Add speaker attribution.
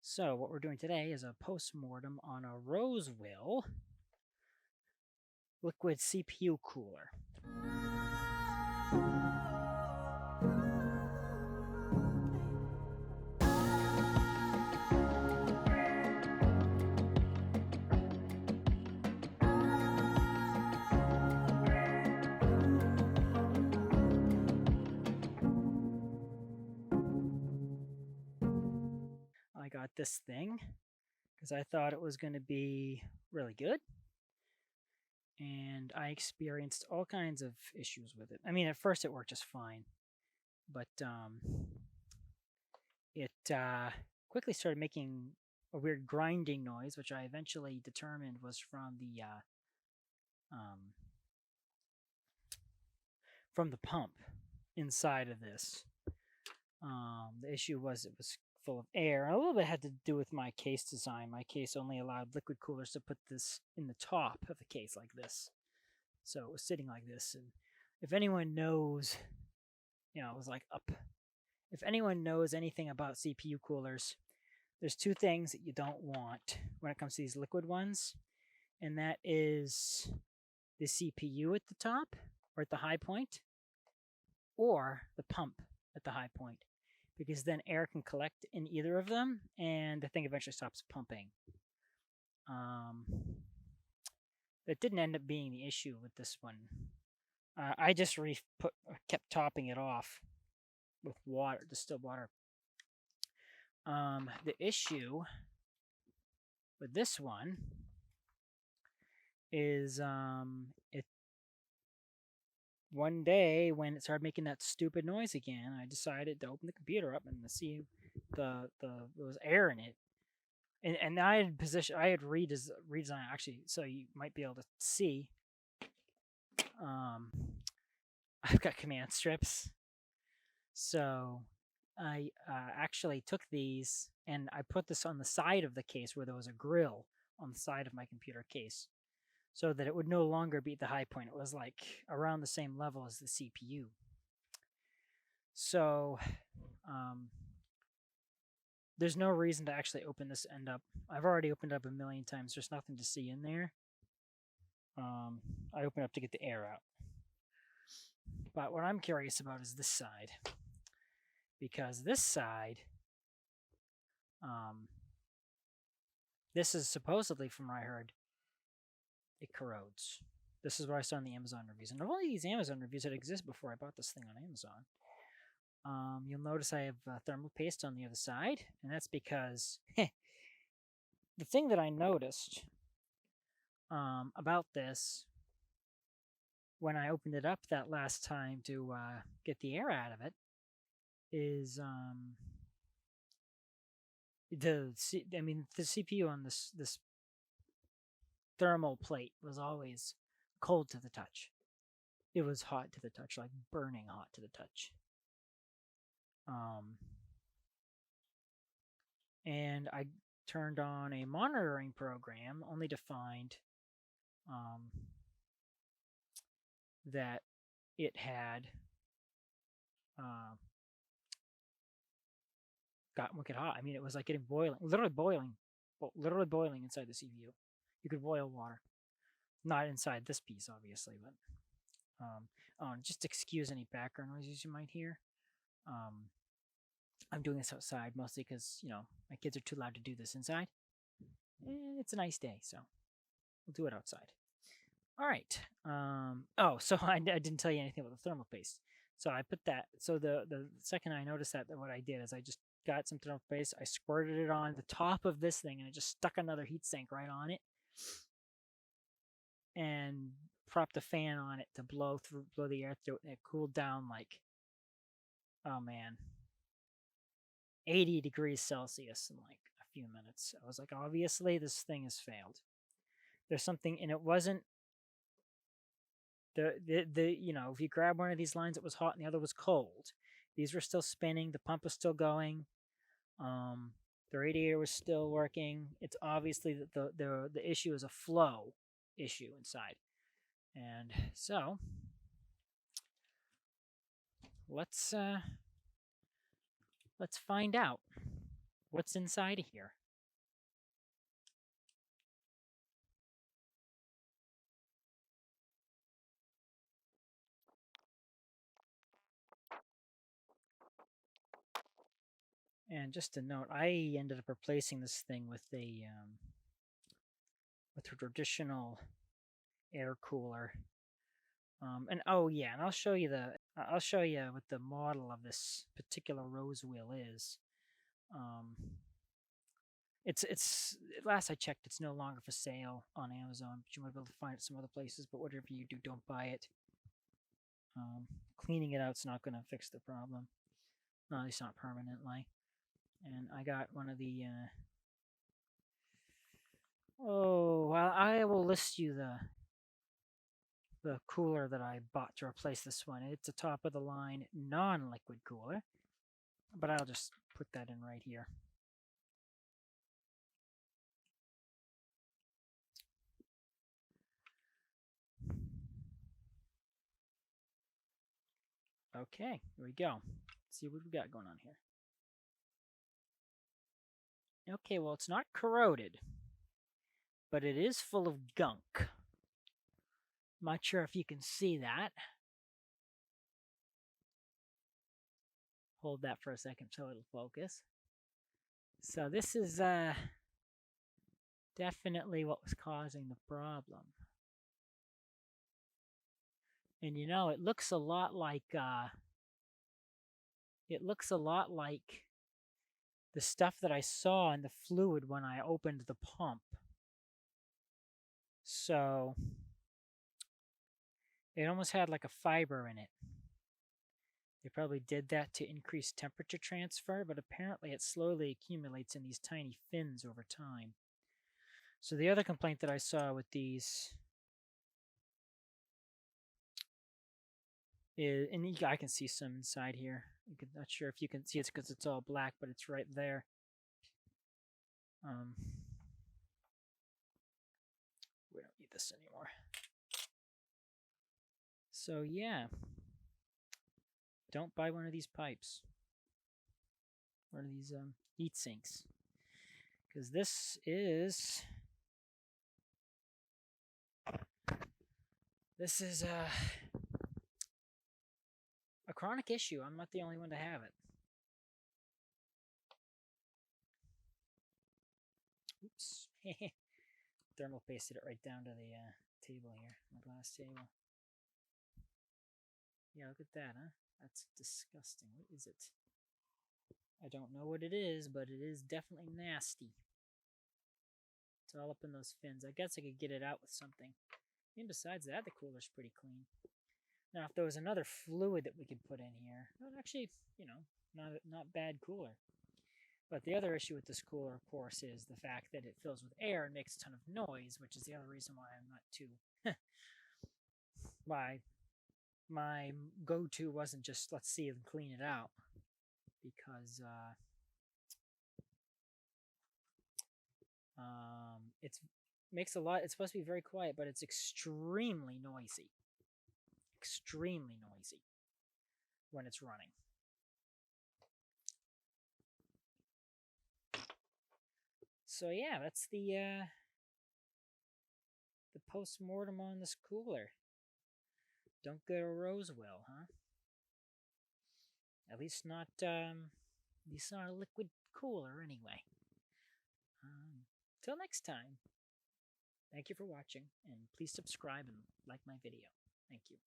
Speaker 1: So what we're doing today is a post-mortem on a Rosewill liquid CPU cooler. I got this thing because I thought it was going to be really good, and I experienced all kinds of issues with it. I mean, at first it worked just fine, but it quickly started making a weird grinding noise, which I eventually determined was um, from the pump inside of this. The issue was it was full of air. A little bit had to do with my case design. My case only allowed liquid coolers to put this in the top of the case like this. So it was sitting like this. And if anyone knows, it was like up. If anyone knows anything about CPU coolers, there's two things that you don't want when it comes to these liquid ones. And that is the CPU at the top or at the high point, or the pump at the high point, because then air can collect in either of them and the thing eventually stops pumping. That didn't end up being the issue with this one. I just kept topping it off with water, distilled water. The issue with this one is it one day when it started making that stupid noise again, I decided to open the computer up and to see there was air in it. And I had redesigned actually, so you might be able to see. I've got command strips, so I actually took these and I put this on the side of the case where there was a grill on the side of my computer case, so that it would no longer be the high point. It was like around the same level as the CPU. So there's no reason to actually open this end up. I've already opened it up a million times. There's nothing to see in there. I opened up to get the air out. But what I'm curious about is this side. Because this side, this is supposedly, from what I heard, it corrodes. This is what I saw in the Amazon reviews. And of all these Amazon reviews that exist before I bought this thing on Amazon, you'll notice I have thermal paste on the other side. And that's because the thing that I noticed about this when I opened it up that last time to get the air out of it is the CPU on this thermal plate was always cold to the touch. It was hot to the touch, like burning hot to the touch. And I turned on a monitoring program only to find that it had gotten wicked hot. I mean, it was like getting boiling, literally boiling inside the CPU. You could boil water, not inside this piece, obviously, but just excuse any background noises you might hear. I'm doing this outside mostly because my kids are too loud to do this inside. And it's a nice day, so we'll do it outside. All right. So I didn't tell you anything about the thermal paste. So I put that. So the second I noticed that, what I did is I just got some thermal paste. I squirted it on the top of this thing, and I just stuck another heat sink right on it, and propped a fan on it to blow the air through it, and it cooled down like, oh man, 80 degrees Celsius in like a few minutes. I was like, obviously this thing has failed. There's something, and it wasn't if you grab one of these lines, it was hot and the other was cold. These were still spinning. The pump was still going. The radiator was still working. It's obviously that the issue is a flow issue inside. And so let's find out. what's inside of here. And just a note, I ended up replacing this thing with a traditional air cooler. And oh yeah, and I'll show you what the model of this particular Rosewill is. It's last I checked, it's no longer for sale on Amazon, but you might be able to find it some other places. But whatever you do, don't buy it. Cleaning it out's not going to fix the problem. No, at least not permanently. And I got one of the. Oh well, I will list you the cooler that I bought to replace this one. It's a top of the line non-liquid cooler, but I'll just put that in right here. Okay, here we go. Let's see what we got going on here. Okay, well, it's not corroded, but it is full of gunk. Not sure if you can see that. Hold that for a second so it'll focus. So this is definitely what was causing the problem. And you know, it looks a lot like the stuff that I saw in the fluid when I opened the pump. So it almost had like a fiber in it. They probably did that to increase temperature transfer, but apparently it slowly accumulates in these tiny fins over time. So the other complaint that I saw with these is, and I can see some inside here. I'm not sure if you can see it because it's all black, but it's right there. We don't need this anymore. So yeah, don't buy one of these pipes, one of these heat sinks, because this is a chronic issue. I'm not the only one to have it. Oops. Thermal pasted it right down to the table here, my glass table. Yeah, look at that, huh? That's disgusting. What is it? I don't know what it is, but it is definitely nasty. It's all up in those fins. I guess I could get it out with something. And besides that, the cooler's pretty clean. Now, if there was another fluid that we could put in here, well, actually, you know, not bad cooler. But the other issue with this cooler, of course, is the fact that it fills with air and makes a ton of noise, which is the other reason why I'm not too... why my go-to wasn't just, let's see and clean it out. Because it's makes a lot... It's supposed to be very quiet, but it's extremely noisy. Extremely noisy when it's running. So yeah, that's the post-mortem on this cooler. Don't go to Rosewill, huh? At least not a liquid cooler anyway. Till next time. Thank you for watching, and please subscribe and like my video. Thank you.